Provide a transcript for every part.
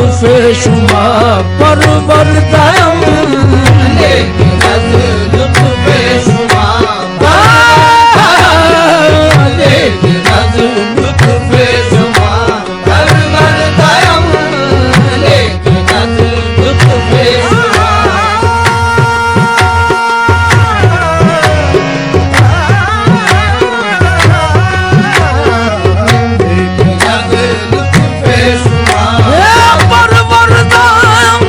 लुत्फे शुमा परवर दयम लेके नज लुत्फे शुमा लेके नज लुत्फे शुमा परवर दयम लेके नज लुत्फे शुमा परवर दयम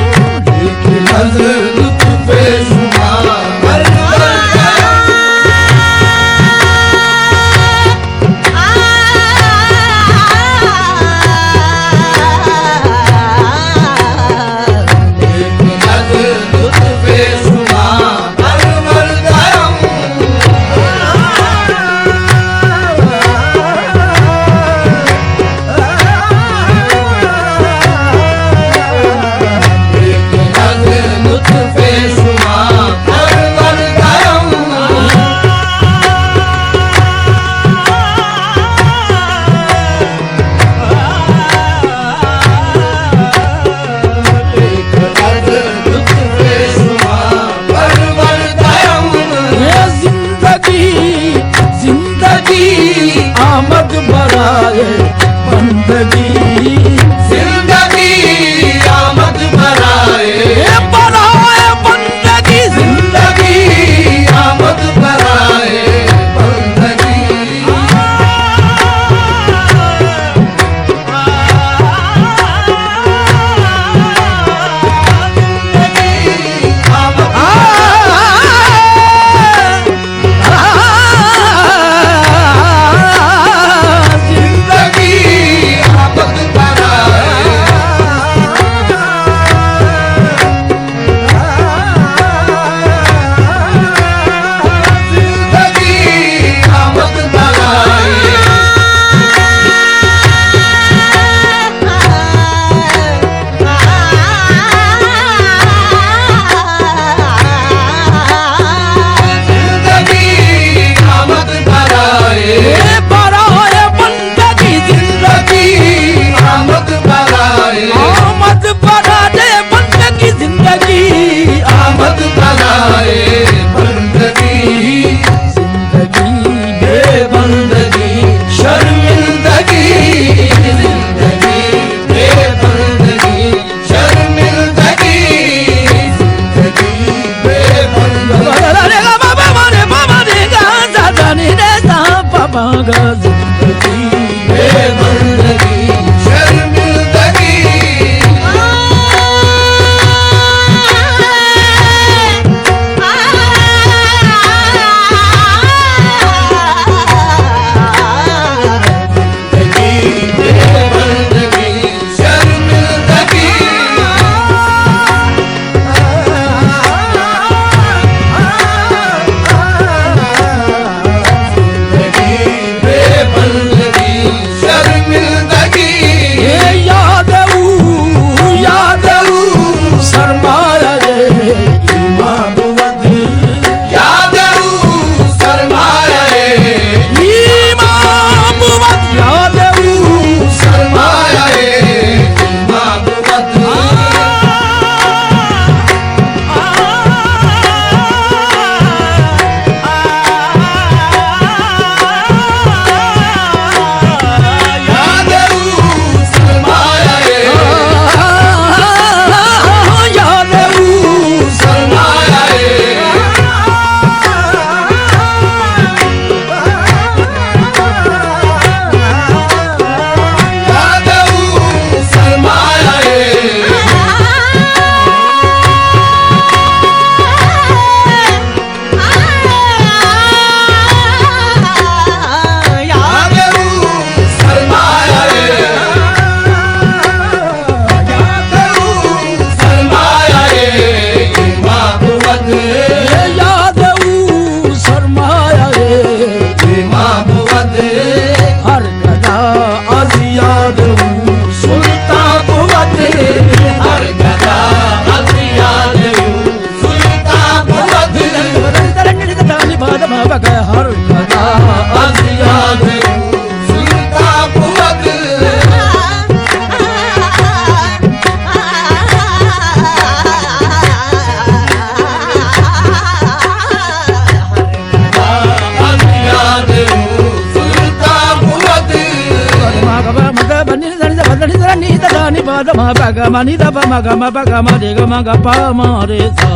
ma ba ga ma ni da ba ma ga ma ba ga ma de ga ma ga pa ma re sa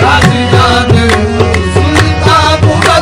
राजियान सुल्तानपुर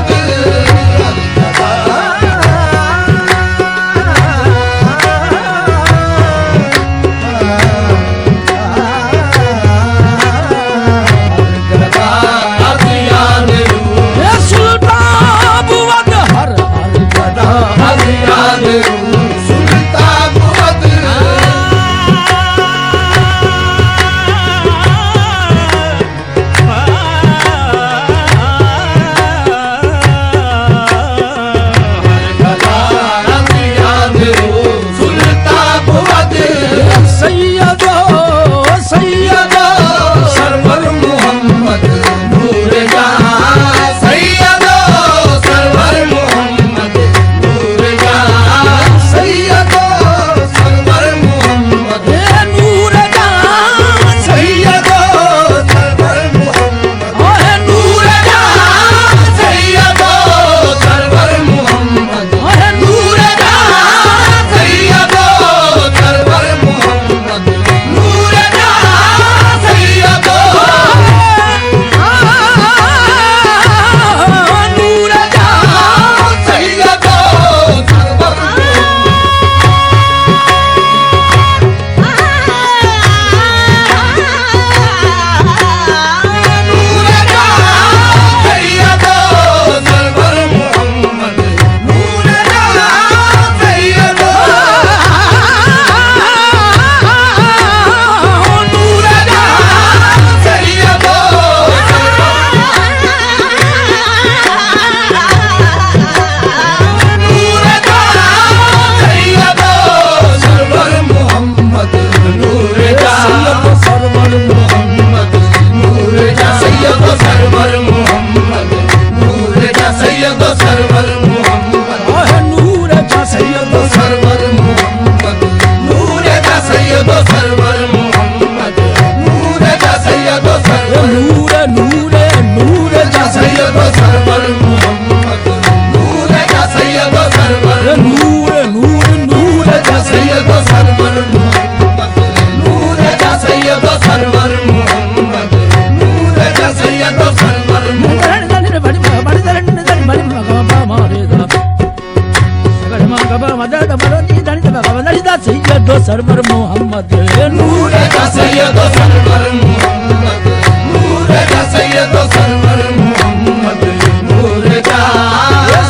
सरवर मोहम्मद नूर का सैयद सरवर मोहम्मद नूर का सैयद सरवर मोहम्मद नूर का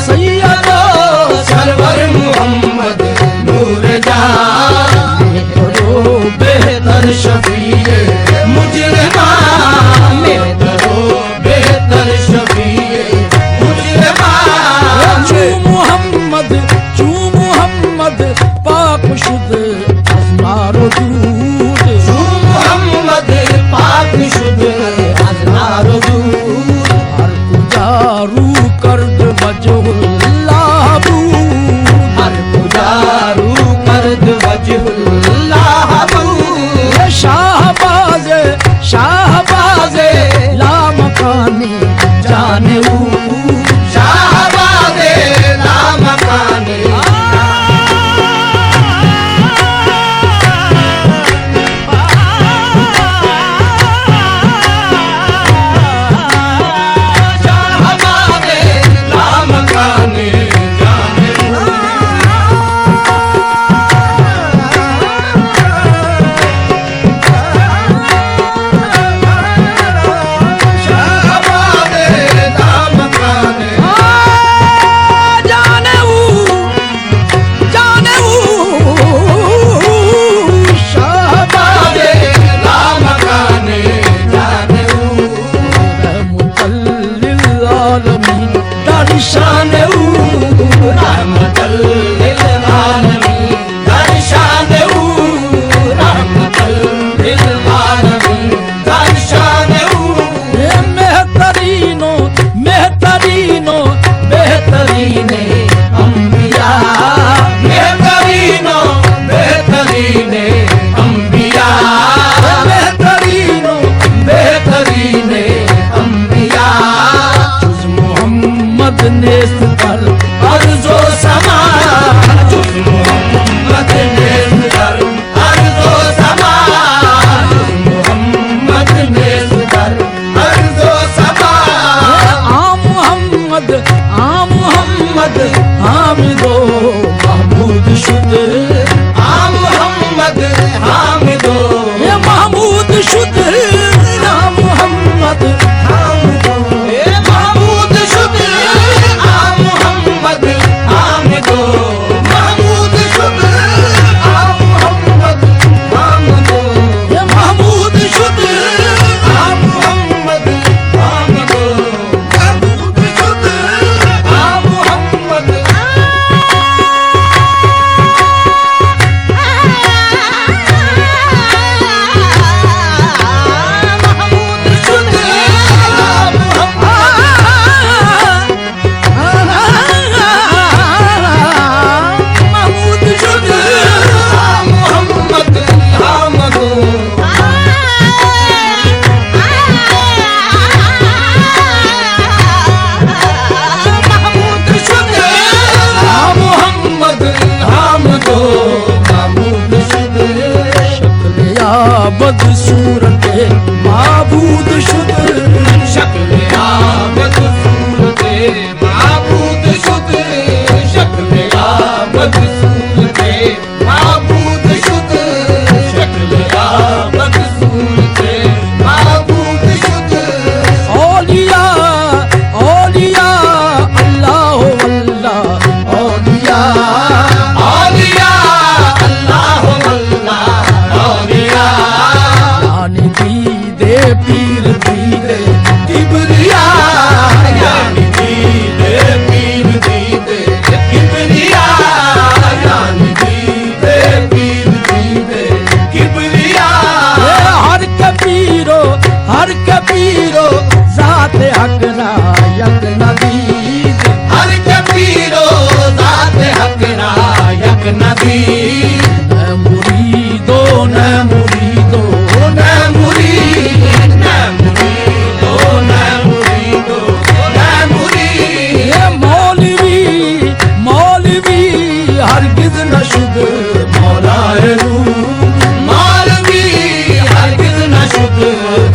सैयद सरवर मोहम्मद नूर का बेहतर शफीए मुजरिमा में करो बेहतर शफीए मुजरिमा चू मोहम्मद पाक शुद्ध अज़नारो दूध चू मोहम्मद पाक शुद्ध अज़नारो दूध हर गुजारू कर्द वजहुल्लाह बूद हर गुजारू कर्द वजहुल्लाह बूद शाहबाज़ सूरत माबूद शुद शक्ल आबद सूरत माबूद शुद शक्ल आबद सूरत माबूद शुद शक्ल आबद सूरत माबूद शुद औलिया औलिया अल्लाह अल्लाह औलिया औलिया अल्लाह अल्लाह औलिया यानी दीदे पीर दीदे किबरिया यानी दीदे पीर दीदे किबरिया यानी दीदे पीर दीदे किबरिया हर कबीरो जात हकरा यक नबीद हर कबीरो दात हकरा यक नबी न मुरीदो न मुरीदो न मुरीद न मुरीदो न मुरीदो न मुरीद ये मौलवी हरगिज न शुद मौलाए रूम मौलवी हरगिज न शुद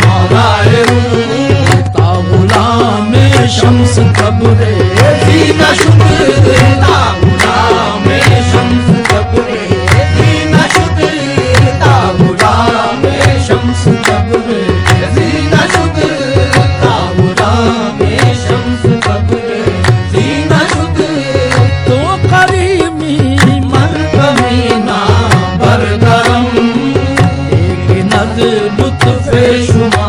मौलाए रूम ता गुलाम शम्स कब्रे दीना शुद ता गुलाम शम्स कब्रे दीना शुद ता गुलाम शम्स कब्रे दीना शुद ता गुलाम शम्स कब्रे दीना शुद तो करीमी मरकमीना बरकरम एक नजर लुत्फे शुमा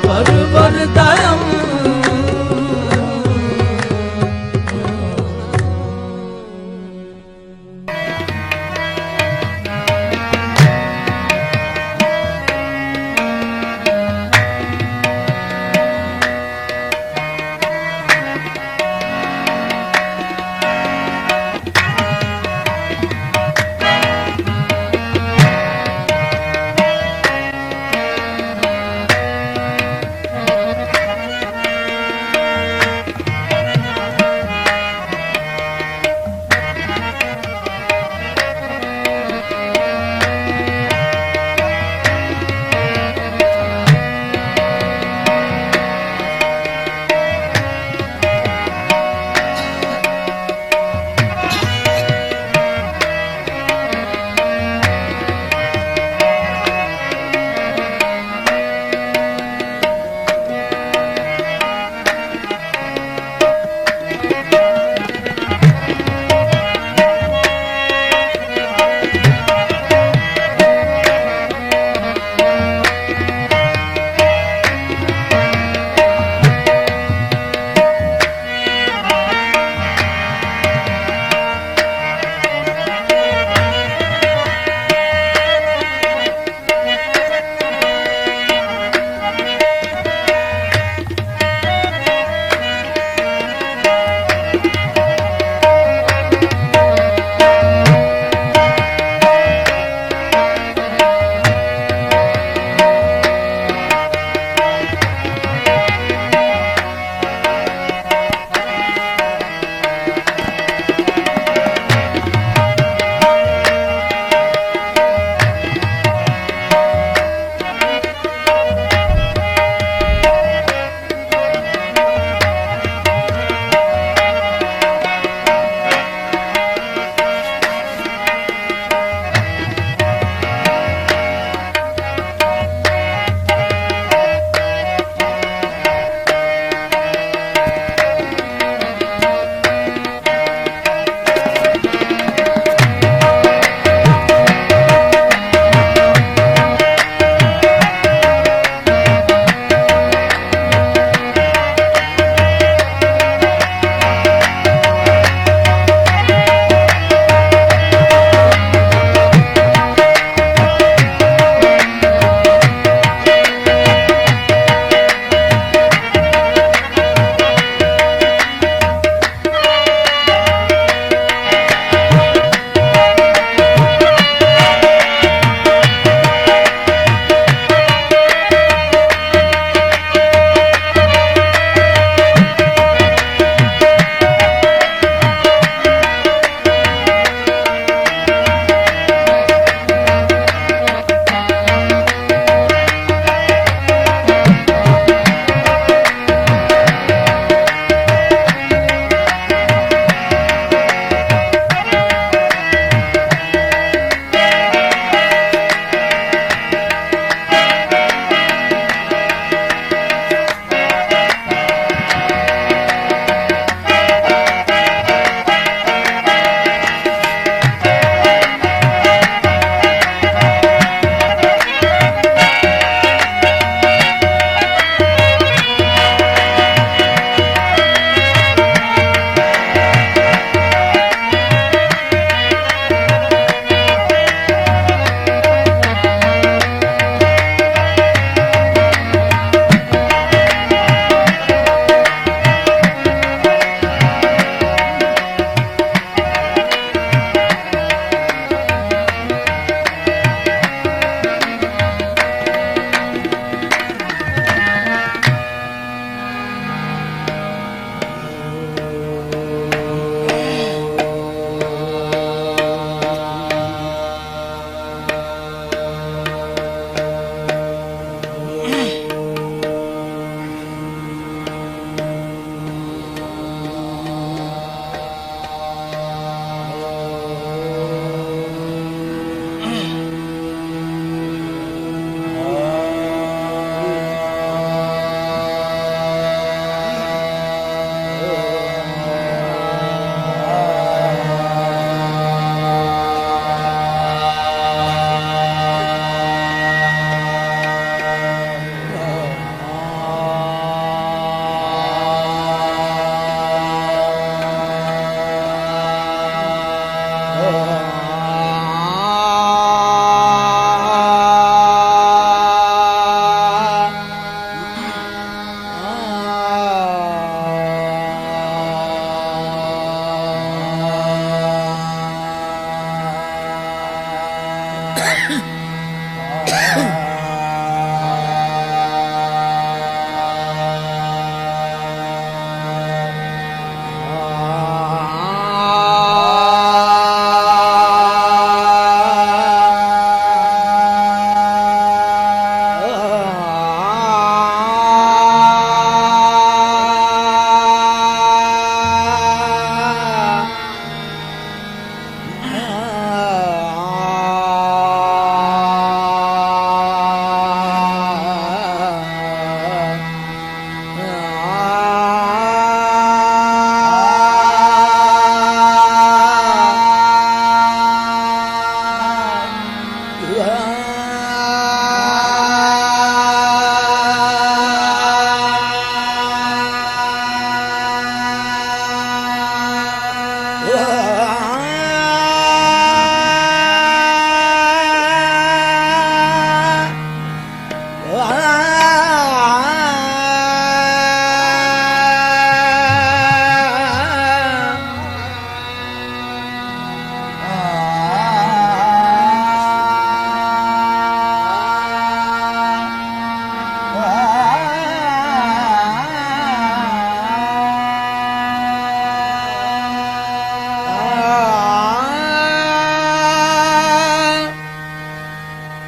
परवर दरम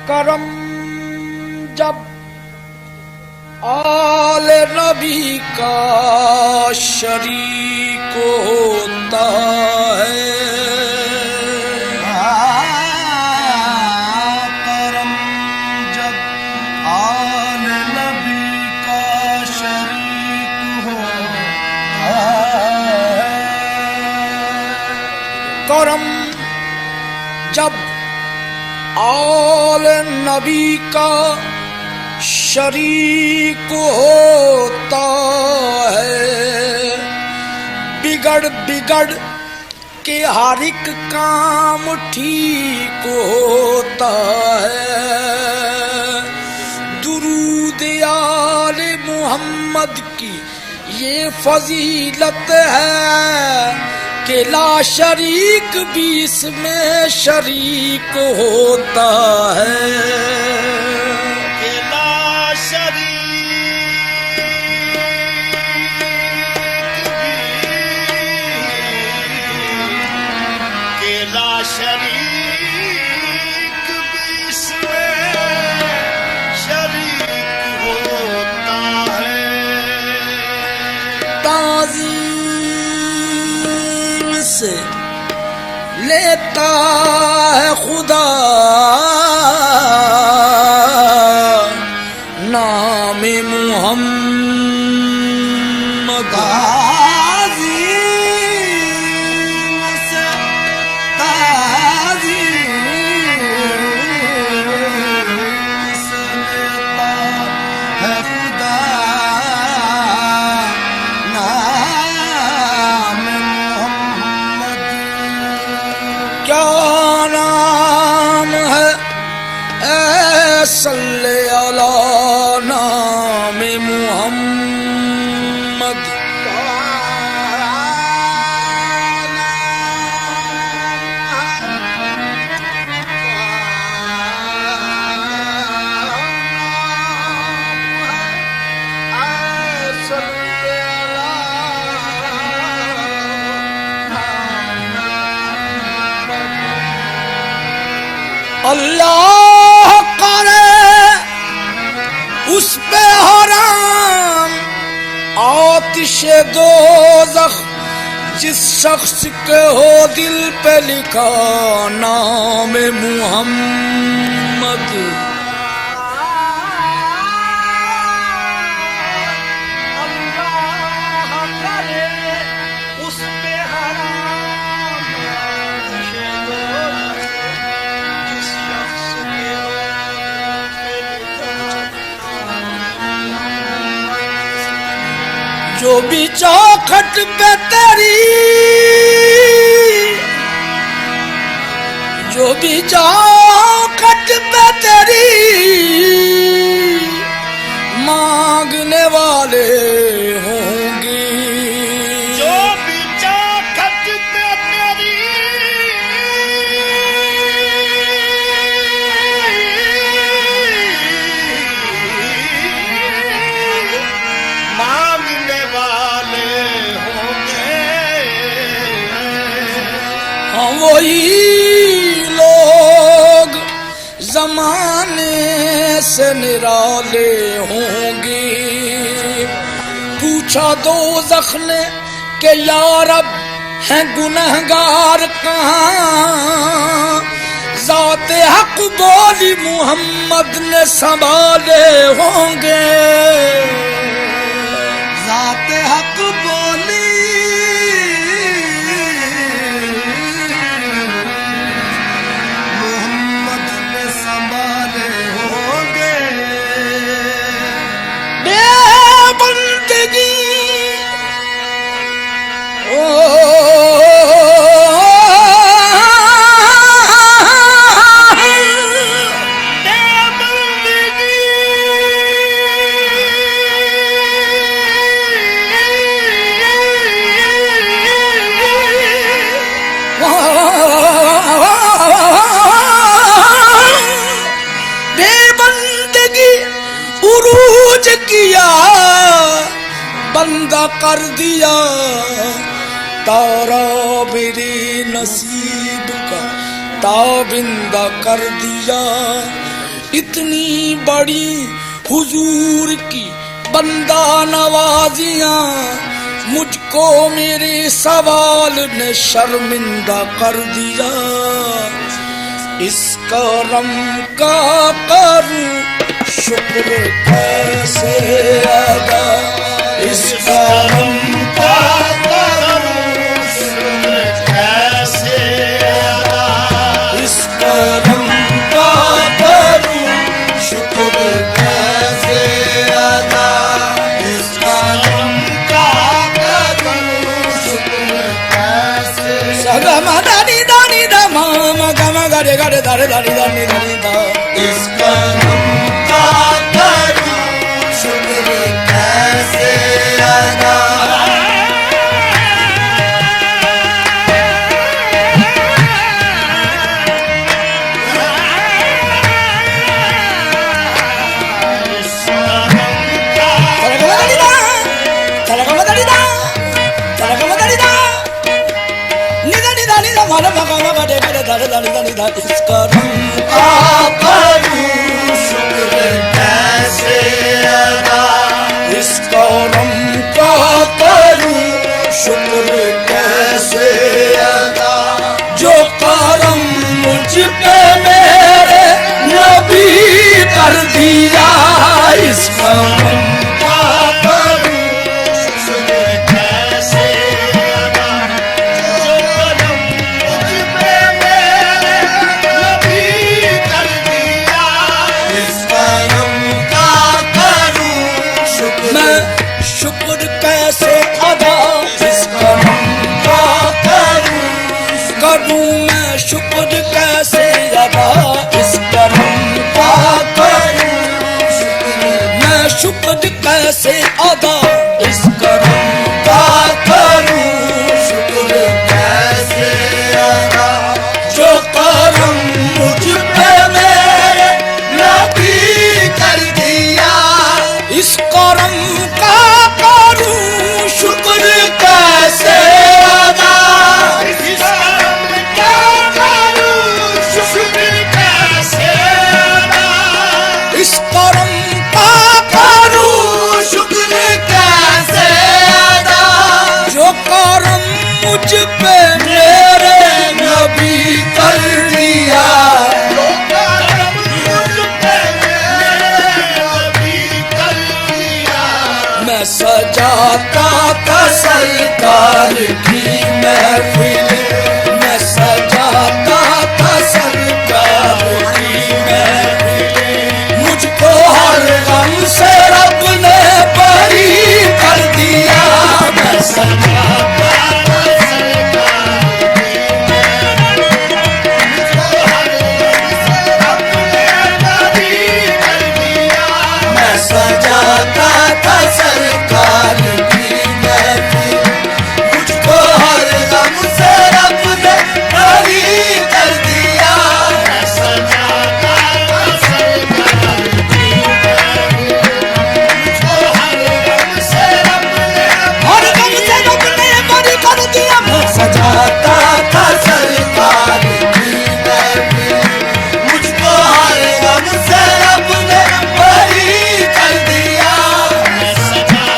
करम जब आले नबी का शरीक होता है, करम जब आले नबी का शरीक होता है, करम जब आल नबी का शरीक होता है, बिगड़ बिगड़ के हर एक काम ठीक होता है। दुरूद आले मोहम्मद की ये फजीलत है कि ला शरीक भी इसमें शरीक होता है। कि ला शरीक भी, कि ला शरीक भी इसमें शरीक होता है। ताज़ीम से लेता है खुदा नाम मुहम्मद, सल्ले अला नाम मुहम्मद। अल्लाह करे उस पे हराम आतिशे दोज़ख जिस शख्स के हो दिल पे लिखा नाम मुहम्मद। जो भी चौखट पे तेरी, जो भी चौखट पे तेरी मांगने वाले होंगे, जो भी चौखट पे तेरी मांगने वाले होंगे, हाँ वही लोग जमाने से निराले होंगे। पूछा दोज़ख ने कि या रब हैं गुनहगार कहाँ, ज़ाते हक बोली मुहम्मद ने संभाले होंगे। ज़ाते हक बोली मोहम्मद ने संभाले होंगे। बेबंदगी ओ कूच किया बंदा कर दिया तारा मेरे नसीब का ताबिंदा कर दिया। इतनी बड़ी हुजूर की बंदा नवाजियां मुझको मेरे सवाल ने शर्मिंदा कर दिया। इस करम का करूं शुक्र कैसे अदा, इस करम का करूं शुक्र कैसे अदा, इस करम का करूं शुक्र कैसे अदा, इस करम का करूं शुक्र कैसे। सगमा दानी दानी दमा मगमा गरे गरे दारे दानी दानी दानी दा, इस करम का करूं शुक्र कैसे अदा। इस करम का करूं शुक्र कैसे अदा, इस करम का करूं शुक्र कैसे अदा। जो करम मुझ पे मेरे नबी कर दिया, इस करम का करूं शुक्र कैसे अदा। जो करम मुझ पे मेरे नबी कर दिया, इस करम का करूं शुक्र। मैं शुक्र कैसे अदा इस करम का करूं, मैं शुक्र कैसे अदा इस करम का करूं, मैं शुक्र कैसे अदा इस करम का करूं शुक्र कैसे अदा। जो करम मुझ पे मेरे नबी कर दिया, इस करम का करूं शुक्र कैसे अदा, इस करम का करूं शुक्र कैसे अदा, इस करम का करूं शुक्र कैसे अदा। जो करम मुझ पे मेरे नबी कर दिया, जो करम मुझ पे मेरे नबी कर दिया। मैं सजाता था सरकार की महफिल, मैं सजाता था सरकार की महफिल। मुझको हर गम से रब ने बरी कर दिया, मैं सजाता था सरकार की महफिल। मुझको हर गम से रब ने बरी कर दिया, मैं सजाता था सरकार की महफिल। मुझको हर गम से रब ने बरी कर दिया, मैं सजाता था सरकार की महफिल। मुझको हर गम से रब ने बरी कर दिया, मैं सजाता था सरकार की महफिल। मुझको हर गम से रब ने बरी कर दिया, मैं सजाता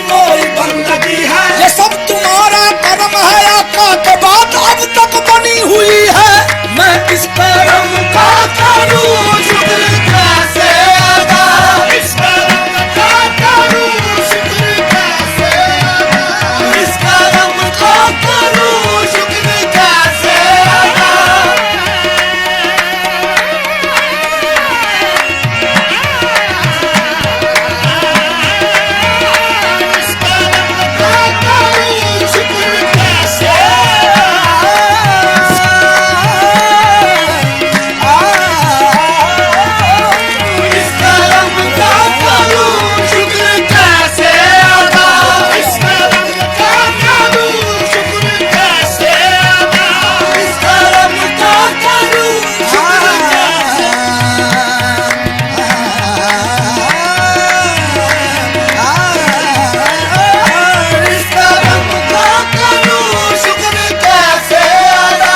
कोई बंदगी है, ये सब तुम्हारा कर्म है आका के बात अब तक बनी हुई है। मैं इस कर्म का करूं शुक्र कैसे अदा, इस कर्म का करूं शुक्र कैसे अदा, इस कर्म का करूं शुक्र कैसे अदा। इस कर्म का करूं शुक्र कैसे इस कर्म का करूं शुक्र कैसे अदा, इस कर्म का करूं शुक्र कैसे अदा, इस कर्म का करूं शुक्र कैसे इस कर्म का करूं शुक्र कैसे अदा।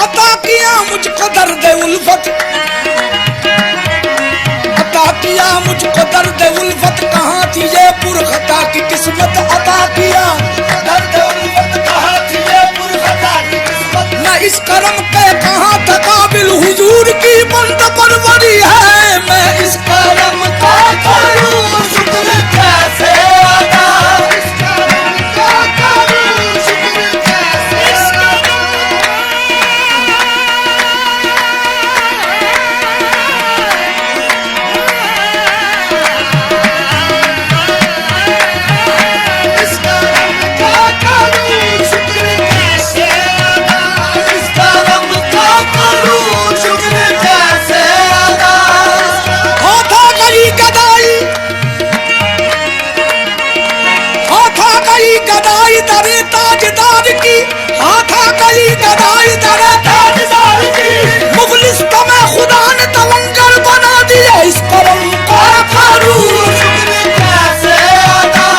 अता किया मुझको दर्द उल्फत, अता किया मुझको दर्द उल्फत, कहाँ थी ये पुरखता की किस्मत। अता किया दर्द उल्फत, कहाँ थी ये पुरखता की किस्मत। मैं इस कर्म के कहाँ था काबिल, हुजूर की बंद परवरी है। मैं इस कर्म का करूं शुक्र कैसे अदा, इस कर्म का करूं शुक्र कैसे अदा। इस कर्म का करूं शुक्र कैसे अदा, इस कर्म का करूं शुक्र कैसे अदा। हाथा गई गदाई, हाथा गई गदाई दरे ताजदार की, हाथा गई गदाई दरे ताजदार की। मुखलिस तुम्हें खुदा ने तवंगर बना दिया, इस कर्म का करूं शुक्र कैसे अदा।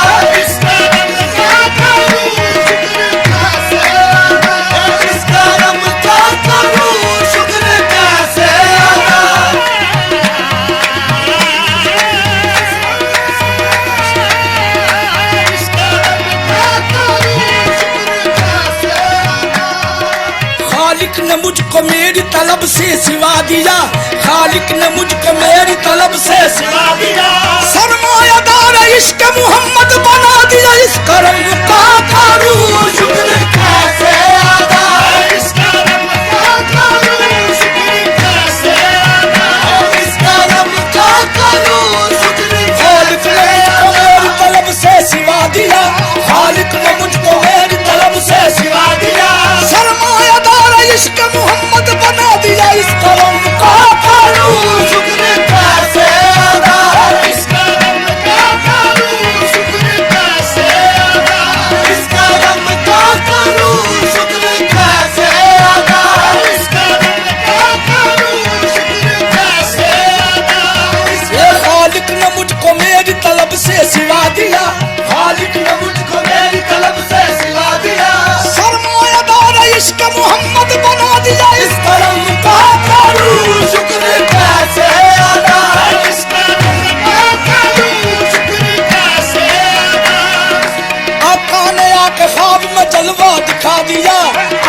इस कर्म का करूं शुक्र कैसे अदा, इस कर्म का करूं शुक्र कैसे अदा। इस कर्म का करूं शुक्र कैसे अदा। खालिक ने मुझको मेरी तलब से सिवा दिया, खालिक ने मुझको मेरी तलब से सिवा दिया। सरमायादार इश्क मोहम्मद बना दिया, इस कर्म का करूं शुक्र कैसे अदा। इस कर्म का करूं शुक्र कैसे अदा, इस कर्म का करूं शुक्र। खालिक ने मुझको मेरी तलब से सिवा दिया, खालिक ने मुझको मेरी तलब से सिवा दिया। सरमायादार इश्क मोहम्मद बना दिया, इस कर्म का करूं शुक्र कैसे अदा। इस कर्म का करूं शुक्र कैसे अदा, इस कर्म का करूं शुक्र कैसे अदा। इस कर्म का करूं शुक्र कैसे अदा। ये खालिक ने मुझको मेरी तलब से सिवा दिया, खालिक ने मुझको मेरी तलब से सिवा दिया। सरमायादार इश्क मोहम्मद बना दिया, इस कर्म का करूं शुक्र कैसे अदा। इस कर्म का करूं शुक्र कैसे अदा। आका ने आके ख्वाब में जलवा दिखा दिया,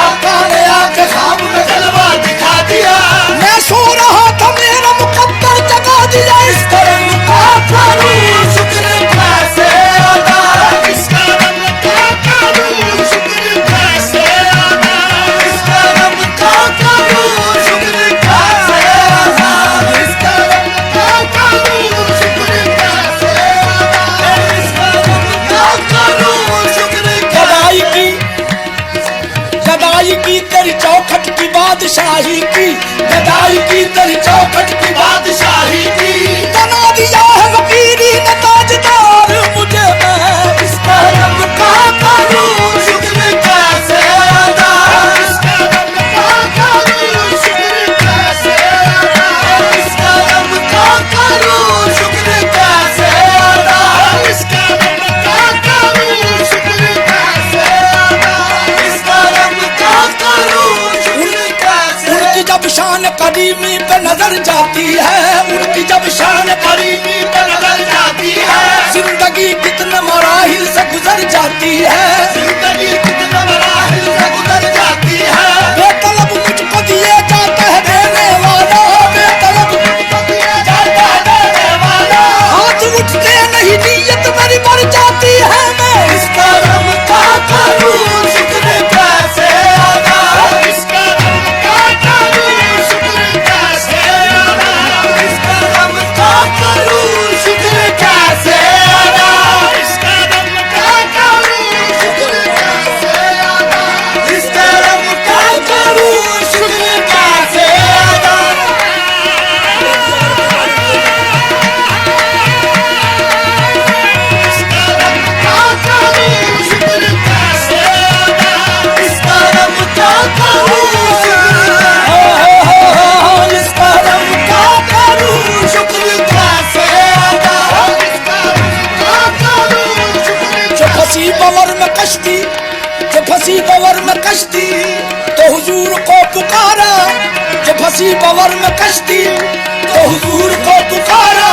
आका ने आके ख्वाब में जलवा दिखा दिया। मैं सो रहा था मेरा मुकद्दर जगा दिया, इस कर्म का करूं शुक्र कैसे अदा। इस कर्म का करूं शुक्र कैसे अदा, इस कर्म का करूं शुक्र कैसे अदा। इस कर्म का करूं शुक्र कैसे अदा। इस कर्म का करूं शुक्र। गदाई की तेरी चौखट की बादशाही की, गदाई की तेरी चौखट की बादशाही की। बना दिया है वकीली ने ताजदार मुझे, मैं इस कर्म का करूं शुक्र कैसे अदा। इस कर्म का करूं शुक्र कैसे अदा, इस कर्म का करूं शुक्र कैसे अदा। इस कर्म का करूं शुक्र कैसे अदा। इस कर्म का करूं शुक्र कैसे। उनकी जब शान करीमी पे नजर जाती है, उनकी जब शान करीमी पे नजर जाती है। जिंदगी कितने मरा गुजर जाती है, जिंदगी कितने मराहिल से गुजर जाती है। बेतलब मुझको दिए जाता है देने वाला, बेतलब मुझको दिया जाता है देने वाला। हाथ उठते नहीं नीयत मेरी मर जाती है। मैं इस करम का करूं शुक्र कैसे अदा, इस करम का करूं शुक्र कैसे अदा, इस करम का करूं शुक्र कैसे अदा, इस करम का करूं शुक्र कैसे अदा, इस करम का करूं शुक्र कैसे अदा। इस करम का करूं शुक्र कैसे अदा, इस करम का करूं इस करम का करूं शुक्र कैसे अदा, इस करम का करूं शुक्र। जो फंसी बवर में कश्ती, जो फंसी बवर में कश्ती तो हुजूर को पुकारा, जो फंसी बवर में कश्ती तो हुजूर को पुकारा।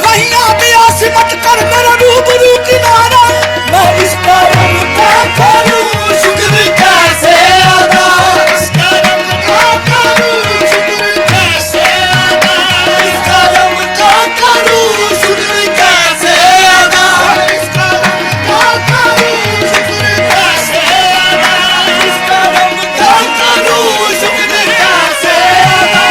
वहीं आगे आसिमत कर मेरा रूबरू किनारा। मैं इस करम का करूं शुक्र कैसे अदा, इस करम का करूं शुक्र कैसे अदा, इस करम का करूं शुक्र कैसे अदा, इस करम का करूं शुक्र कैसे अदा, इस करम का करूं शुक्र कैसे अदा।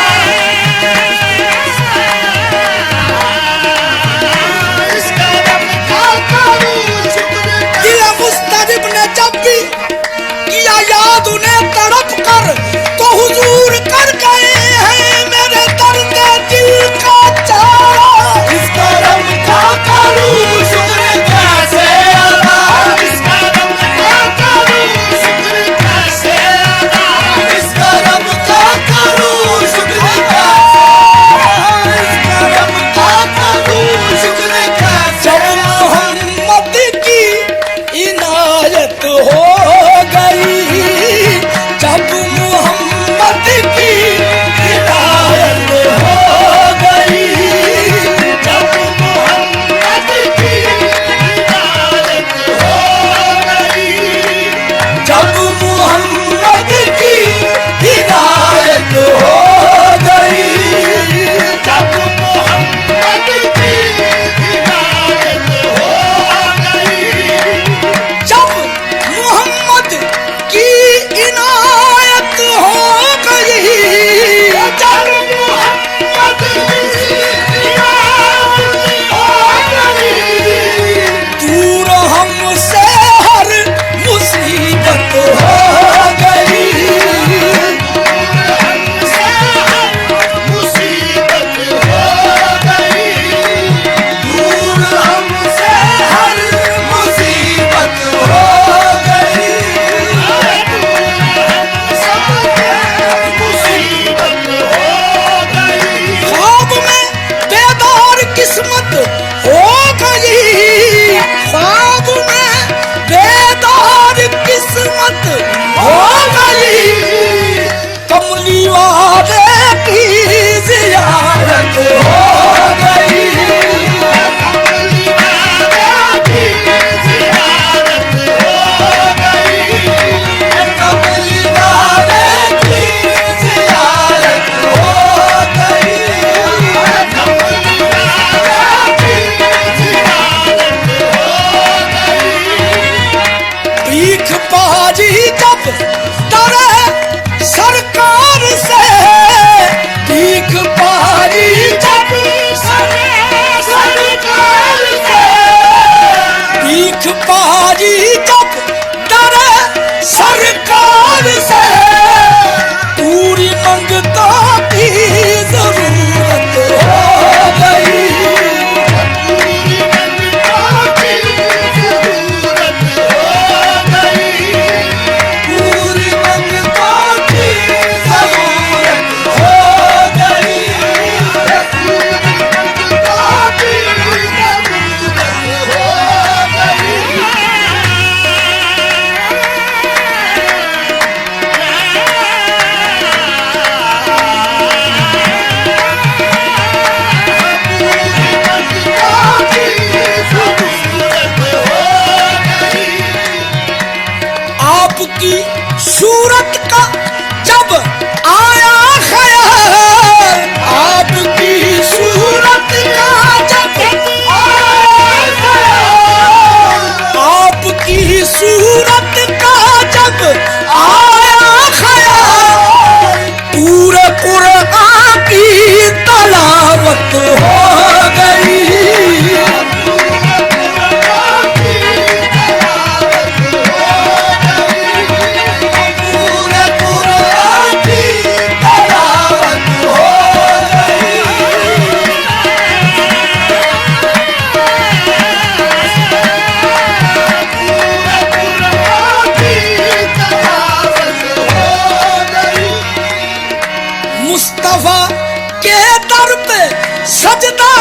सजदा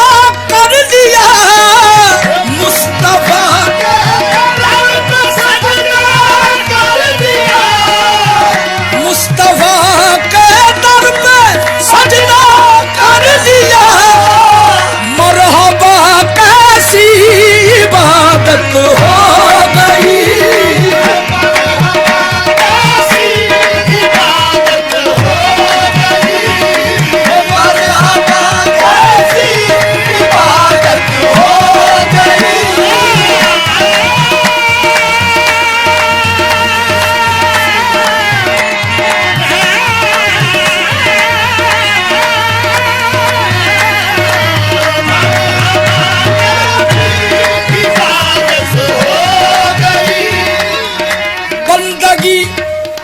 कर दिया मुस्तफा मुस्तफा के दर पे सजदा कर दिया मरहबा कैसी इबादत हो गई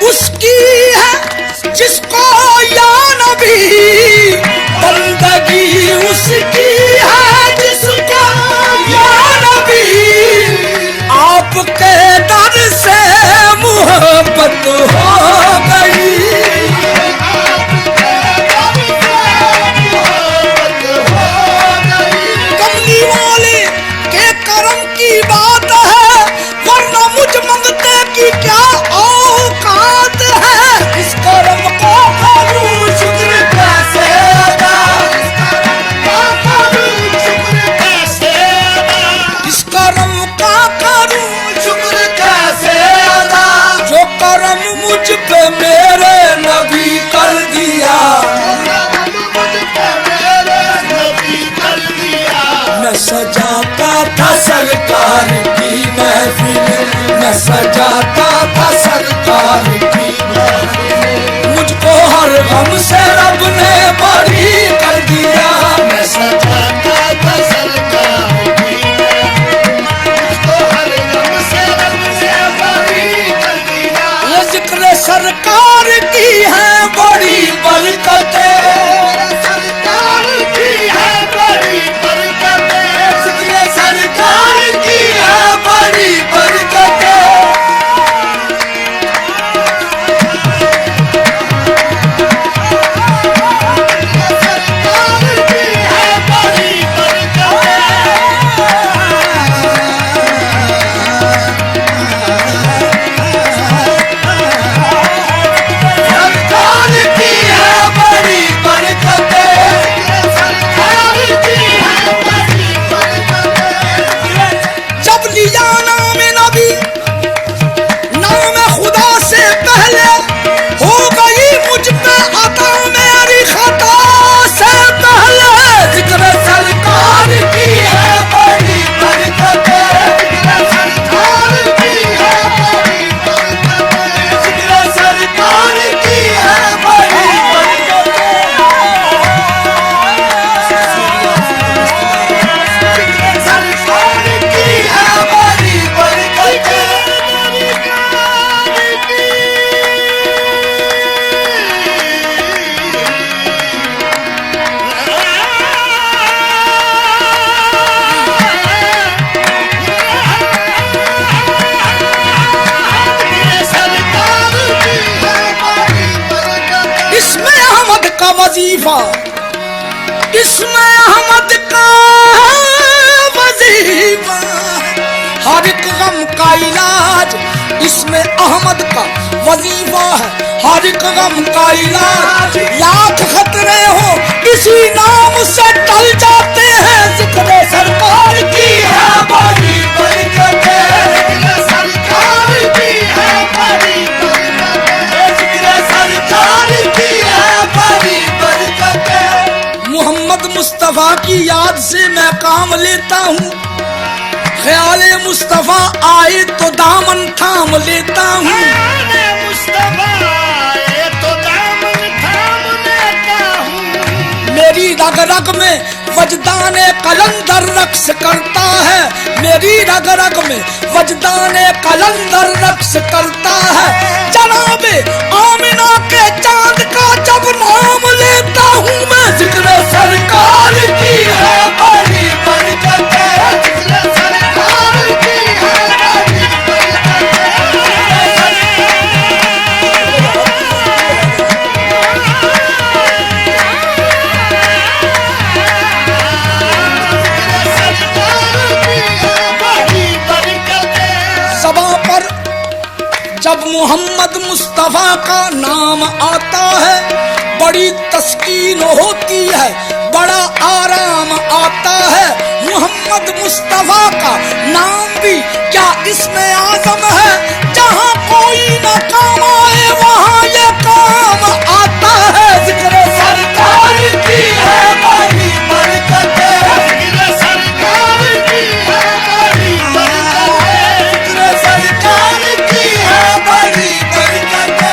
उसकी है जिसको या नबी बंदगी उसकी है जिसको या नबी आपके दर से मोहब्बत हो गई कमली वाले के करम की बात है वरना मुझ मंगते की क्या औकात है इस करम को करूं शुक्र कैसे अदा इस करम का करूं शुक्र कैसे अदा जो करम मुझ पे मेरे नबी कर दिया मैं सजाता था सरकार की महफिल मैं सजाता था सरकार की महफिल मुझको हर गम से रब ने बरी कर दिया मैं सजाता था सरकार की मुझको हर गम से रब ने बरी कर दिया ये जिक्र सरकार की है बड़ी बरकतें सरकार की है बड़ी बरकतें सरकार की है बड़ी बरकतें वजीफा इसमें अहमद का वजीफा हर एक गम का इलाज इसमें अहमद का वजीफा है हर एक गम का इलाज लाख खतरे हो इसी नाम से टल जाते हैं जिक्र सरकार की है बड़ी बरकतें सरकार की है बड़ी बरकतें जिक्र सरकार की है बड़ी बरकतें मोहम्मद मुस्तफा की याद से मैं काम लेता हूँ ख्याले मुस्तफा आए तो दामन थाम लेता हूँ मेरी रग रग में वजदान कलंदर रक्स करता है मेरी रग रग में वजदान कलंदर रक्स करता है जनाबे आमिना के चांद का जब नाम लेता हूँ मैं जिक्र सरकार की है बड़ी बरकतें जिक्र सरकार की है बड़ी बरकतें जब मोहम्मद मुस्तफा का नाम आता है बड़ी तस्कीन होती है, बड़ा आराम आता है। मोहम्मद मुस्तफा का नाम भी क्या इसमें आजम है, जहाँ कोई न काम आए वहाँ ये काम आता है। जिक्र सरकार की है बड़ी बरकत, जिक्र सरकार की है बड़ी बरकत, जिक्र सरकार की है बड़ी बरकत।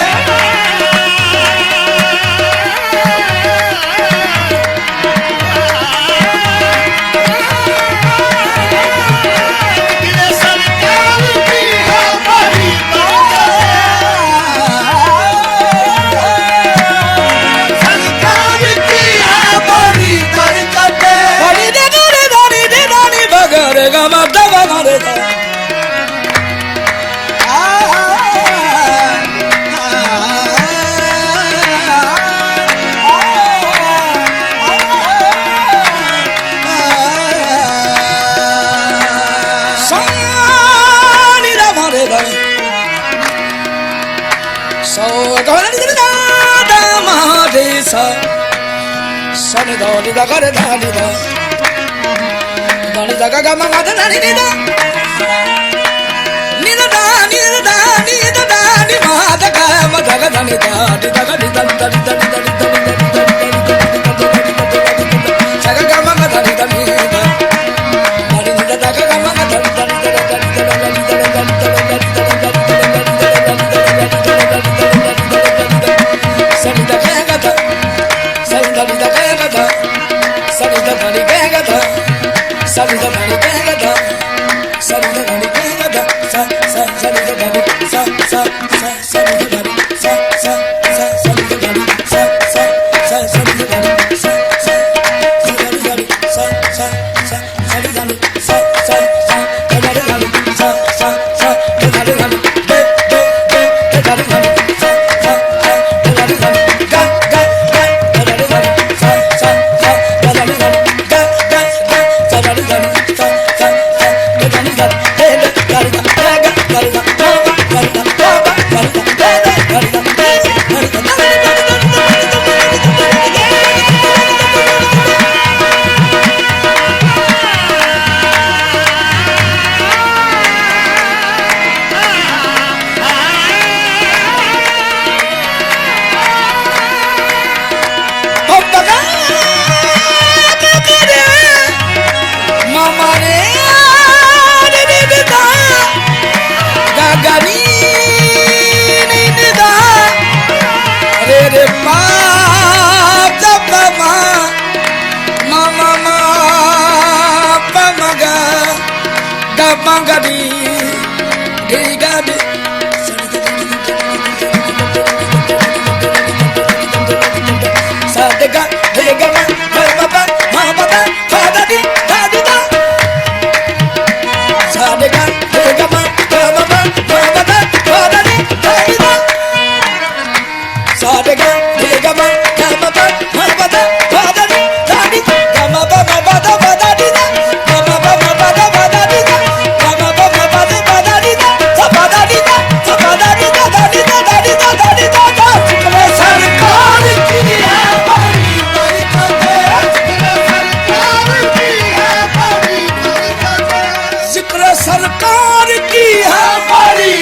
जिक्र सरकार की है बड़ी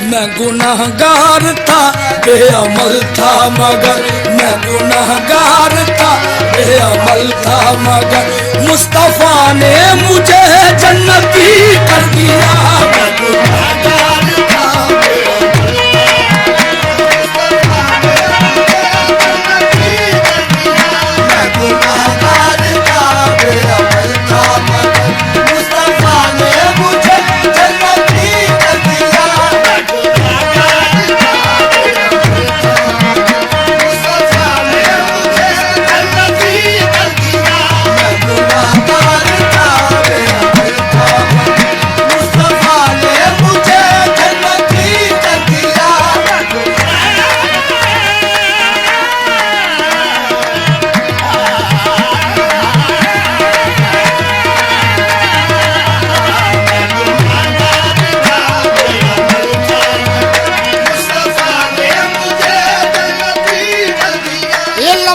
मैं गुनाहगार था बेअमल था मगर, मैं गुनाहगार था बेअमल था मगर मुस्तफा ने मुझे जन्नती कर दिया। मैं गुनाहगार था मैं गुनाहगार था बेअमल था मगर मुस्तफा ने मुझे जन्नती कर दिया। मुस्तफा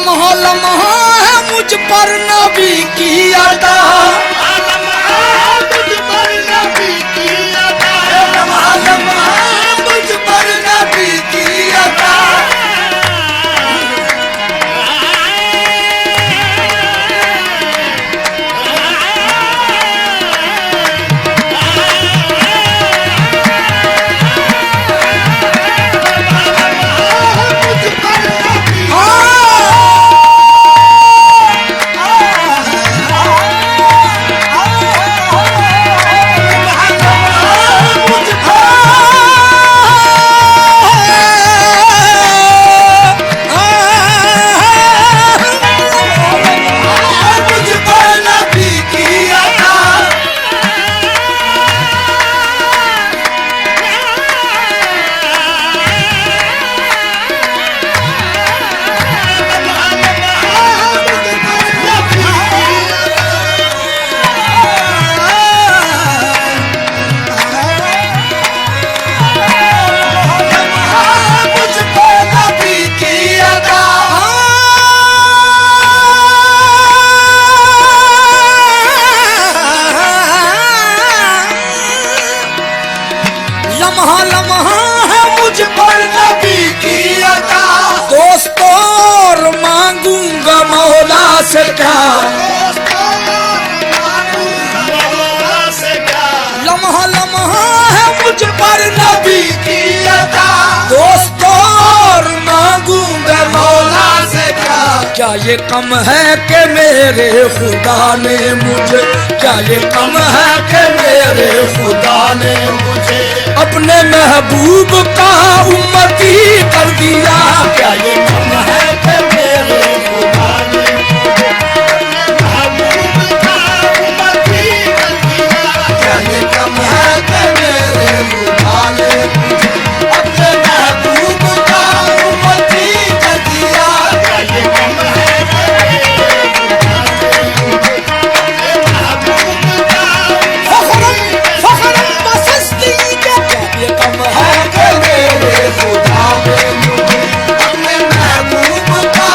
लम्हा लम्हा है मुझ पर नबी की अदा, मुझ पर नबी की अदा, लम्हा लम्हा है मुझ पर नबी की अदा। लम्हा लम्हा है मुझ पर नबी की अदा, दोस्तों और मांगूंगा मौला से क्या, लम्हा लम्हा है मुझ पर नबी की अदा, दोस्तों और मांगूंगा मौला से क्या। क्या ये कम है कि मेरे खुदा ने मुझे, क्या ये कम है कि मेरे खुदा ने मुझे अपने महबूब का उम्मती कर दिया। क्या ये कम है कि मेरे खुदा ने महबूब का उम्मती कर दिया, क्या ये कम है कि मेरे खुदा ने मुझे अपने महबूब का उम्मती कर दिया। क्या ये कम है कि मेरे फखरम बसस्ती के, ये कम है कि मेरे खुदा ने मुझे अपने महबूब का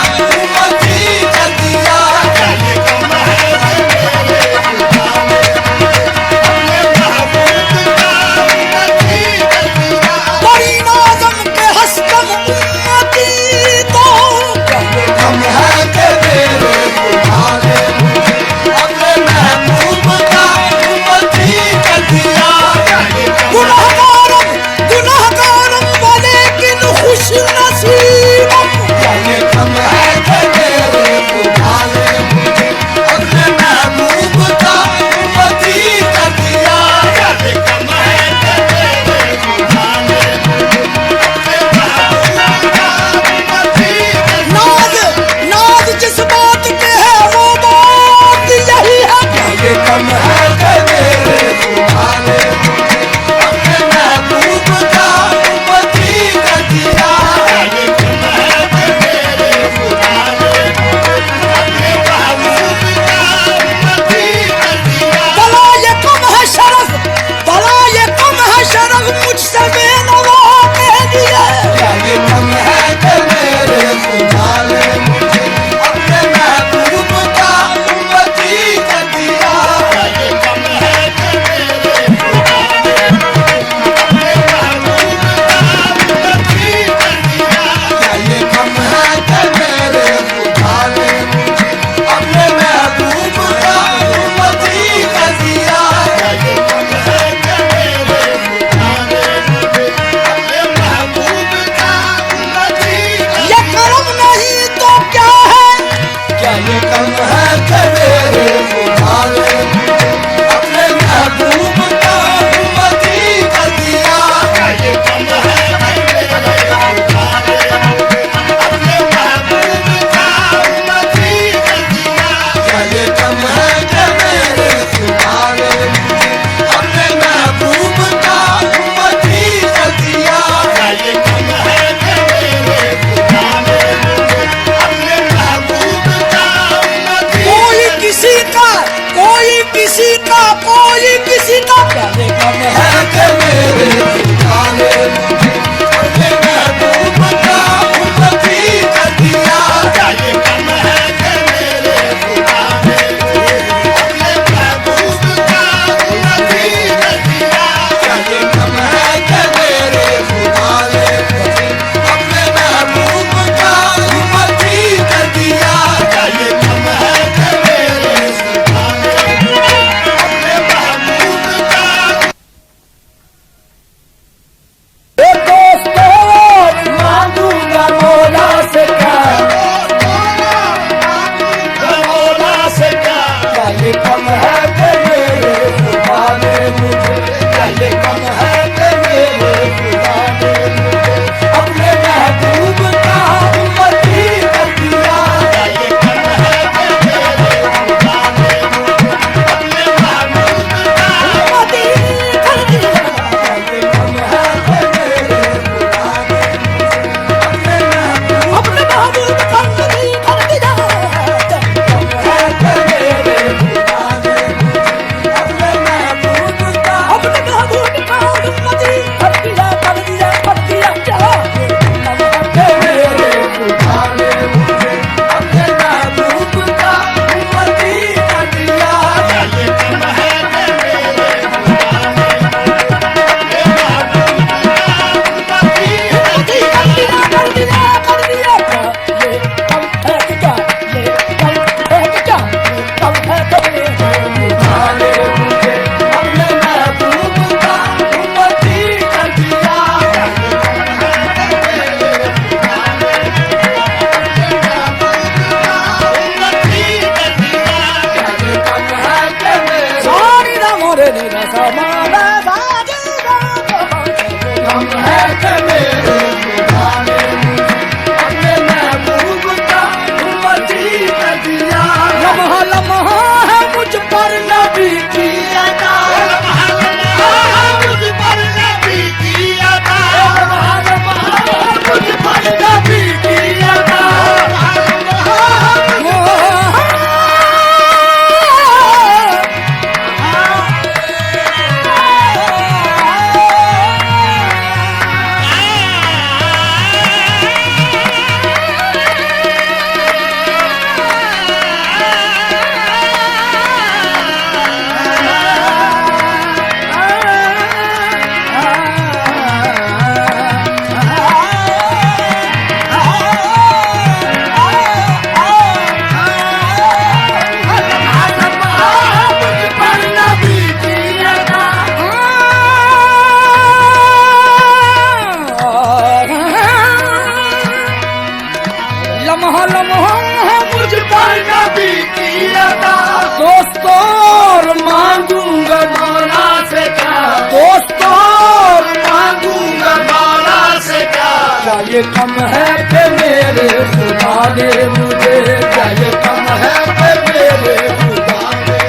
ये कम है कि मेरे खुदा ने मुझे, क्या ये कम है कि मेरे खुदा ने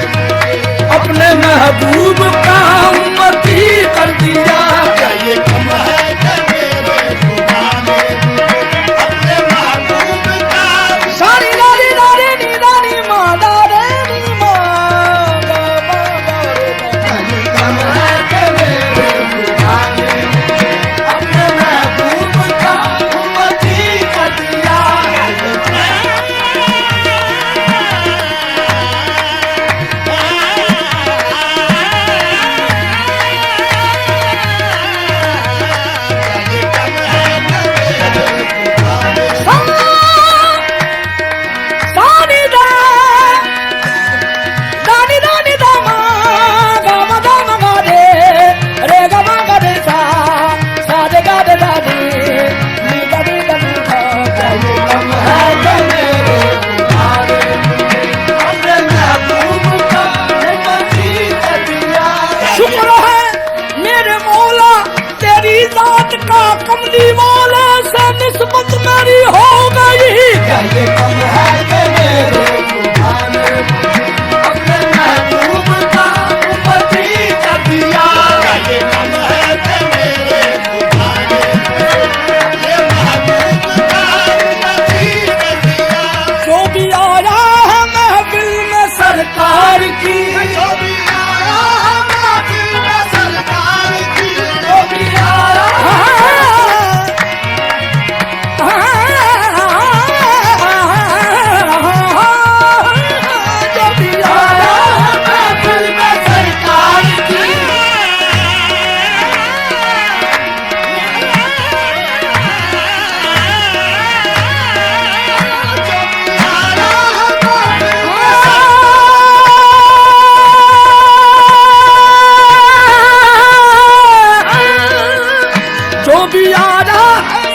अपने महबूब का उम्मती कर दिया। क्या ये कम है कि मेरे खुदा ने अपने महबूब का सारी नारी नारी नी नारी माँ नारे नी माँ कम है कि मेरे खुदा ने अपने महबूब का उम्मती कर दिया। सारी दा नानी नानी दा माँ गा मा गा मा गा रे गा मा गा रे सा दे गा दे दा दी नी दा दी दा दी दा। क्या ये कम है कि मेरे खुदा ने अपने महबूब का उम्मती कर दिया। शुक्र है मेरे मौला तेरी जात का कमली वाले से निस्बत मेरी हो गई। क्या ये कम है कि मेरे खुदा ने अपने महबूब का उम्मती कर दिया। क्या ये कम है कि मेरे खुदा ने अपने महबूब का उम्मती कर दिया। जो भी आया है महफिल में सरकार की, जो भी आया है महफिल में सरकार की, जो भी आया जो भी आया आया है महफिल में सरकार की, जो भी आया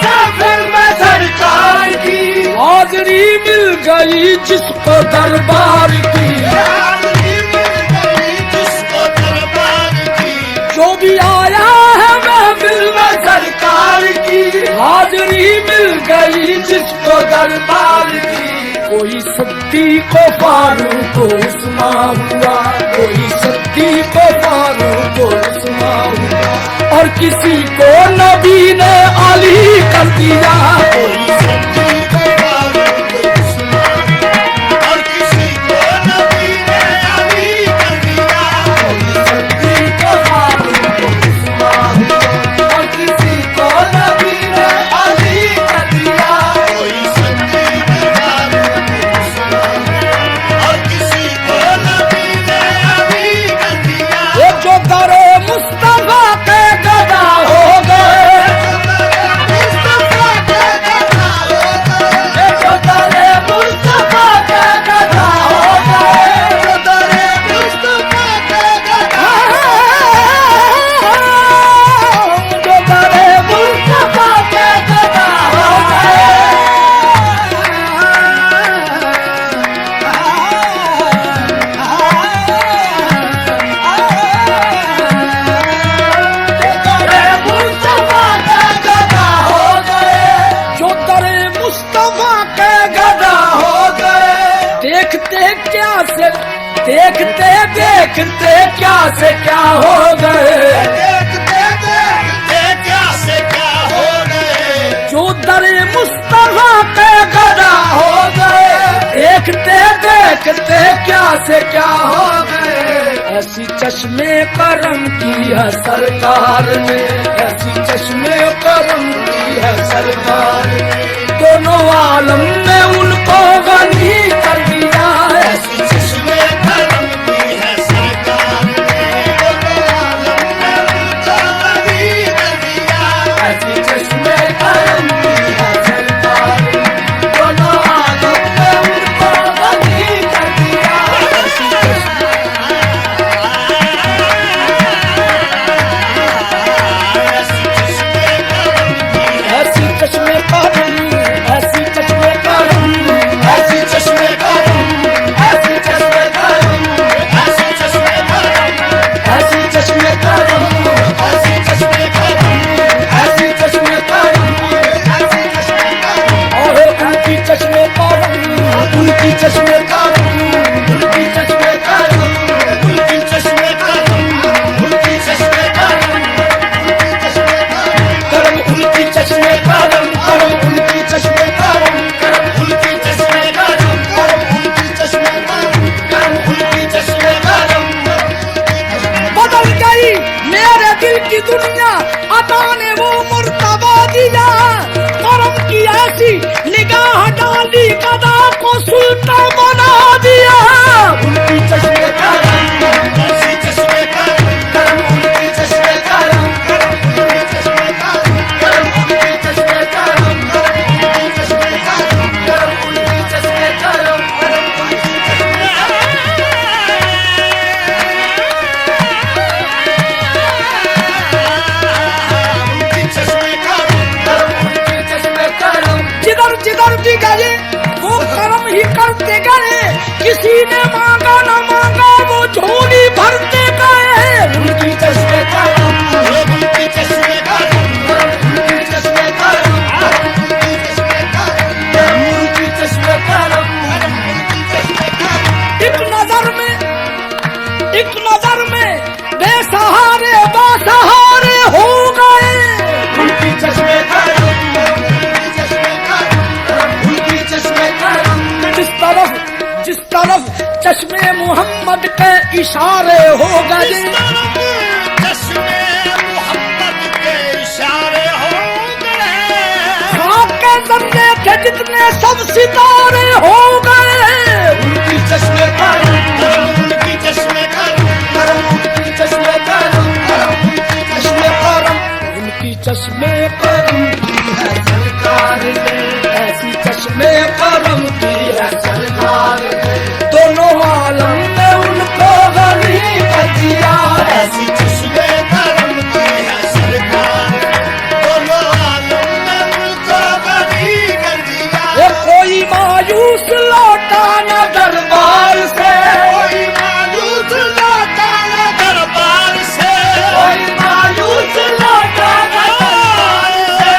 महफिल में सरकार की, हाजरी मिल गई जिसको दरबार की। हाज़िरी मिल गई जिसको दरबार की, जो भी आया है महफिल में सरकार की, हाजरी मिल गई जिसको दरबार की। कोई सिद्दीक़ को फारूक को उस्मान हुआ, कोई सिद्दीक़ को फारूक को उस्मान हुआ, और किसी को नबी ने अली कर दिया। कोई सिद्दीक़ फारूक उस्मान और किसी को नबी ने अली कर दिया। कोई सिद्दीक़ को फारूक को उस्मान हुआ, और किसी को नबी ने अली कर दिया। कोई सिद्दीक़ फारूक उस्मान और किसी को नबी ने अली कर दिया। वो जो दरे मुस्तफा के गदा हो गए, मुस्तफा के गदा हो गए, जो दरे मुस्तफा के गदा हो गए, जो दरे मुस्तफा के गदा जो दरे मुस्तफा के गदा हो दरे मुस्तफा के गदा हो गए, जो दरे मुस्तफा के गदा हो गए। देखते क्या से देखते देखते क्या से क्या हो गए, देखते देखते क्या से क्या हो गए। जो दरे मुस्तफा के गदा हो गए। देखते देखते क्या से क्या हो गए। ऐसी चश्मे करम की है सरकार ने, ऐसी चश्मे करम की है सरकार ने, दोनों आलम में उनको गनी कर दिया। ऐसी चश्मे करम की है सरकार ने, दोनों आलम में उनको गनी कर दिया। ऐसी चश्मे करम की है सरकार ने, दोनों आलम में उनको गनी कर दिया। ऐसी चश्मे ऐसी चश्मे करम की, ऐसी चश्मे करम, ऐसी चश्मे करम, ऐसी चश्मे का रंग, उनकी चश्मे का रंग, उनकी चश्मे का रंग, उनकी चश्मे का रंग, उनकी चश्मे का रंग, करम उनकी चश्मे का रंग, करम उनकी चश्मे का रंग, करम उनकी चश्मे का रंग, करम उनकी चश्मे का रंग, करम उनकी चश्मे का रंग। बदल गई मेरे दिल की दुनिया, अता ने वो मर्तबा दिया, करम की ऐसी निगाह डाली, कदा को सुल्तान बना दिया। उनकी चश्मे का रंग, ऐसी चश्मे का रंग, करम उनकी चश्मे का रंग, करम उनकी चश्मे का रंग, करम उनकी चश्मे का रंग, उनकी चश्मे का रंग, करम उनकी चश्मे का रंग। उनकी चश्मे का रंग। जिधर जिधर भी गए वो कर्म ही करते गए, किसी ने मांगा न मांगा वो झोली भरते गए। उनकी चश्मे का रंग, उनकी चश्मे का रंग, उनकी चश्मे का रंग, उनकी चश्मे का रंग, उनकी चश्मे का रंग। उनकी चश्मे का रंग। एक नजर में बेसहारे बासहारे हो गए। उनकी चश्मे का रंग, उनकी चश्मे का रंग, उनकी चश्मे का रंग। जिस तरफ चश्मे मोहम्मद के इशारे हो गए, चश्मे मोहम्मद के इशारे हो गए। खाक के जर्रे थे जितने सब सितारे हो गए। उनकी चश्मे का रंग, उनकी चश्मे का रंग, उनकी चश्मे का रंग, उनकी चश्मे का रंग, उनकी चश्मे का रंग की है सरकार ने, ऐसी चश्मे का रंग की है सरकार ने, दोनों आलम में उनको गनी कर दिया। ऐसी चश्मे का रंग की है सरकार, दोनों आलम में उनको बरी कर दिया। ये कोई मायूस लौटा न दरबार से, कोई मायूस लौटा न दरबार से, कोई मायूस लौटा न दरबार से।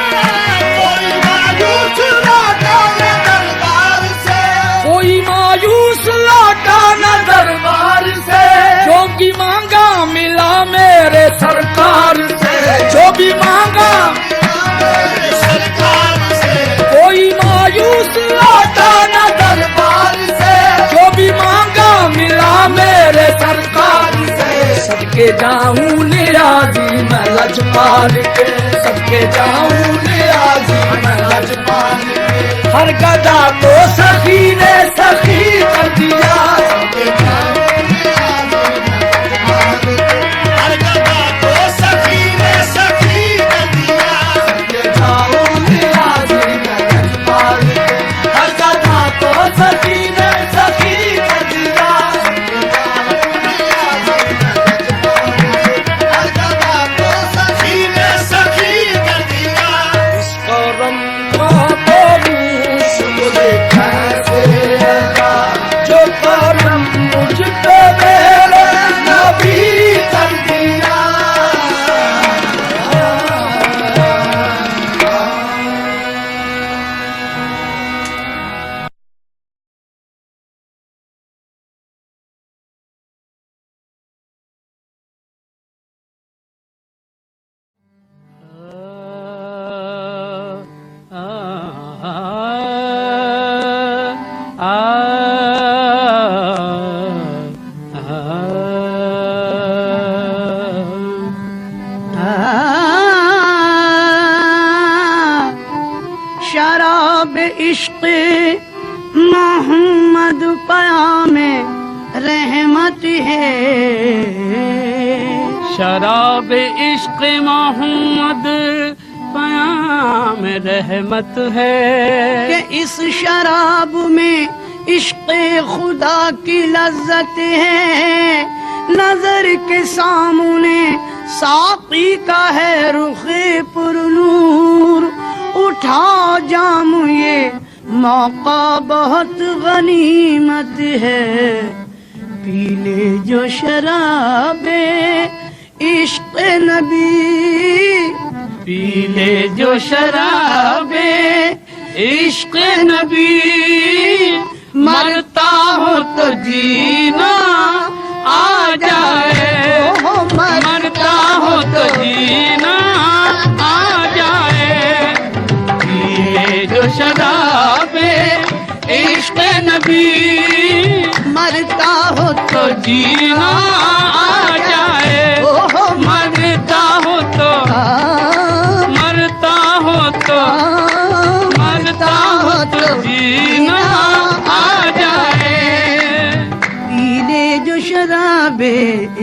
कोई मायूस लौटा न दरबार से, कोई मायूस लौटा न दरबार से, जो भी मांगा मिला मेरे सरकार से, जो भी मांगा। सरकार से, कोई मायूस लौटा न दरबार से, जो भी मांगा मिला मेरे सरकार से। सबके जाऊं निराजी मैं लजपाल के, सबके जाऊं निराजी मैं लजपाल के, हर गदा को सखी ने सखी कर दिया। हर गदा को सखी ने सखी कर दिया। सबके जाऊं निराजी मैं लजपाल के, हर गदा को सखी ने सखी कर दिया। हर गदा को सखी ने सखी कर दिया। इस करम का बोलूं शुक्र कैसे अदा, जो करम मुझ पे मेरे नबी कर दिया। शराब इश्क मोहम्मद पयाम रहमत है, शराब इश्क मोहम्मद पयाम रहमत है, कि इस शराब में इश्क खुदा की लज्जत है, नजर के सामने साकी का है रुखे पुरनूर, उठा जाम ये मौका बहुत गनीमत है, पी ले जो शराबे इश्क नबी, पी ले जो शराबे इश्क नबी, मरता हो तो जीना आ जाए, मरता हो तो जीना आ जाए। पी ले जो शराबे इश्क नबी, मरता हो तो जीना आ जाए, मरता हो तो, मरता हो तो, मरता हो तो जीना आ जाए। पीले जो शराबे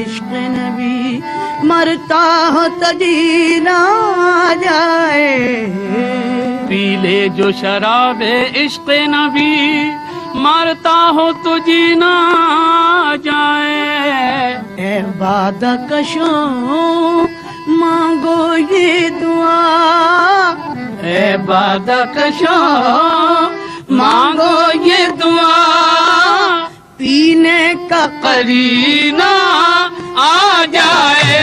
इश्क नबी, मरता हो तो जीना आ जाए। पी ले जो शराबे इश्क नबी, मरता हो तो जीना आ जाए। ए वादा कशो मांगो ये दुआ, ए वादा कशो मांगो ये दुआ, पीने का करीना आ जाए,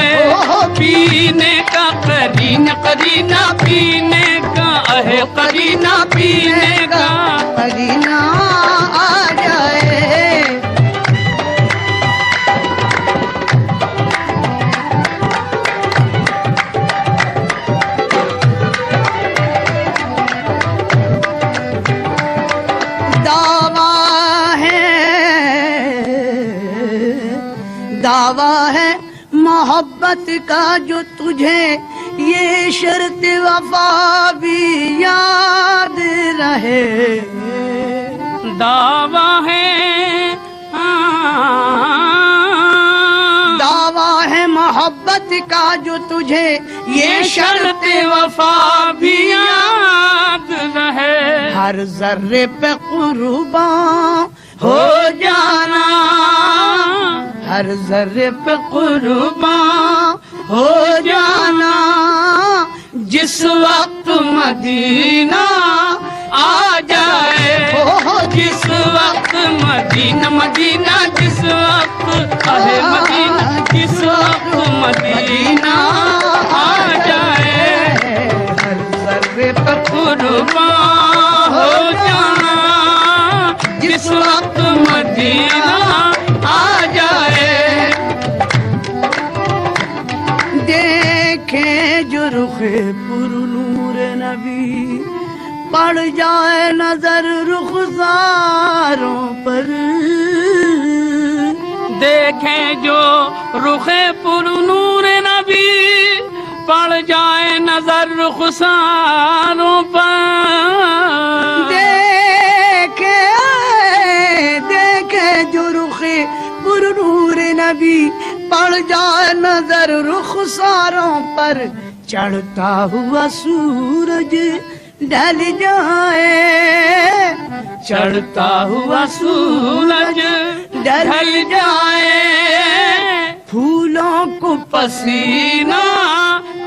पीने का करीना, करीना पीने का है, करीना पीने का करीना आ जाए। दावा है मोहब्बत का जो तुझे, ये शर्त वफा भी याद रहे। दावा है, दावा है मोहब्बत का जो तुझे, ये शर्त वफा भी याद रहे। हर जर्रे पे कुर्बान हो जाना, हर जर्रे पे कुर्बान हो जाना, जिस वक्त मदीना आ जाए, जिस वक्त मदीना, मदीना जिस वक्त आहे मदीना, जिस वक्त मदीना आ जाए, हर जर्रे पे कुर्बान हो जाना, जिस वक्त मदीना आ जाए। देखे जो रुखे पुरनूर नबी, पड़ जाए नजर रुखसारों पर। देखे जो रुखे पुरनूर नबी, पड़ जाए नजर रुखसारों पर। देखे देखे जो रुखे पुरनूर नबी, पड़ जाए नजर रुखसारों पर। चढ़ता हुआ सूरज ढल जाए, चढ़ता हुआ सूरज ढल जाए, फूलों को पसीना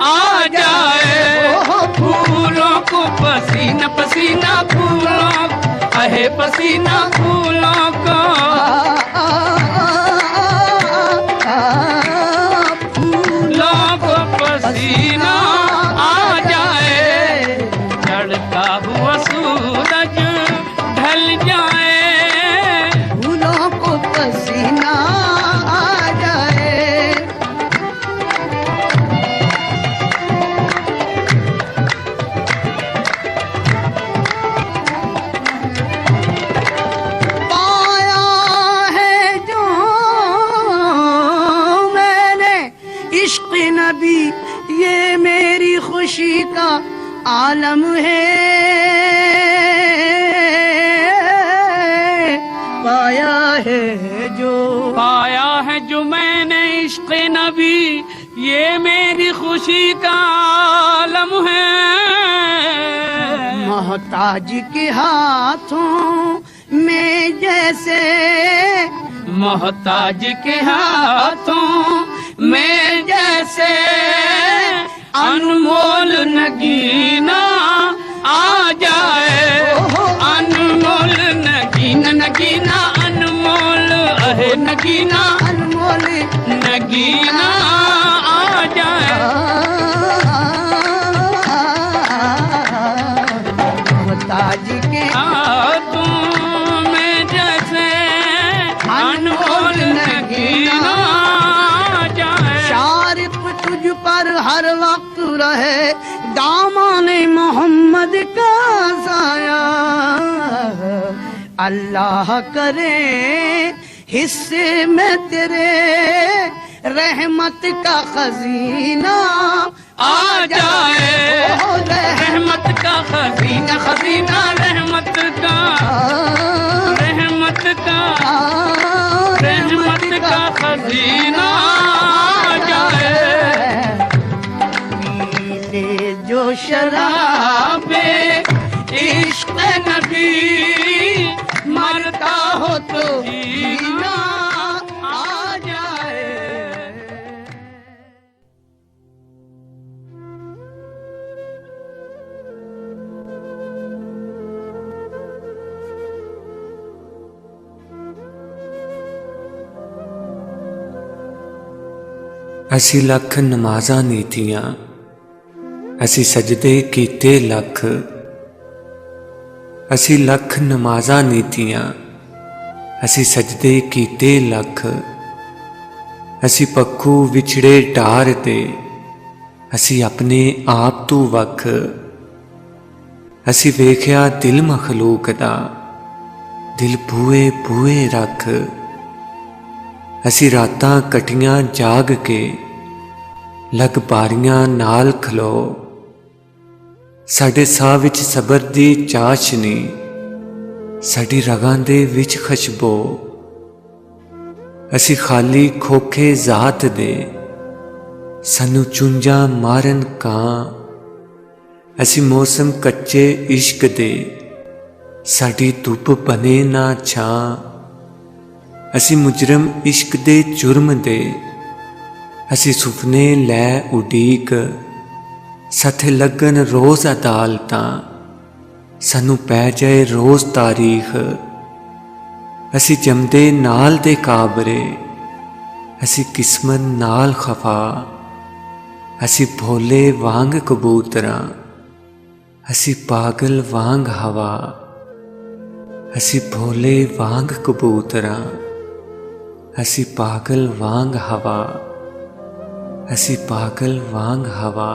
आ जाए, फूलों को पसीना, पसीना फूलों आहे, पसीना फूलों को, फूलों को पसीना आ जाए। चढ़ता हुआ सूरज ढल जाए, फूलों को पसीना आ जाए। पाया है जो मैंने इश्क नबी, ये मेरी खुशी का आलम है। पाया है जो, पाया है जो मैंने इश्क नबी, ये मेरी खुशी का आलम है। मोहताज के हाथों में जैसे, मोहताज के हाथों में जैसे, अनमोल नगीना आ जाए, अनमोल नगीना, नगीना अनमोल है, नगीना अनमोल नगीना आ पर हर वक्त रहे दामाने मोहम्मद का साया। अल्लाह करे हिस्से में तेरे रहमत का खजीना आ जाए रहमत का खजीना, खजीना रहमत का, रहमत का, रहमत का खजीना आ जाए। पीले जो शराबे इश्क नबी मरता हो तो जीना आ जाए। असी लख नमाज़ां नीतियां, असी सजदे कीते लख। असी लख नमाज़ां नीतियां, असी सजदे कीते लख। असी पक्खू विछड़े डार ते, असी अपने आप तो वख। असी वेख्या दिल मखलूक दा, दिल बूए बूए रख। असी रातां कटियां जाग के, लग बारियां नाल खलो। साडे साह विच सबर दी चाशनी, साडी रगां दे विच खशबो। असी खाली खोखे जात दे, सानू चुंझां मारन कां। असी मौसम कच्चे इश्क दे, साडी धुप बने ना छां। असी मुजरम इश्क दे जुर्म दे, असी सुपने लै उडीक। साथे लगन रोज अदालतां, सानू पै जाए रोज तारीख। असी जमदे नाल दे काबरे, असी किस्मत नाल खफा। असी भोले वांग कबूतरां, असी पागल वांग हवा। असी भोले वांग कबूतरां, असी पागल वांग हवा। असी पागल वांग हवा।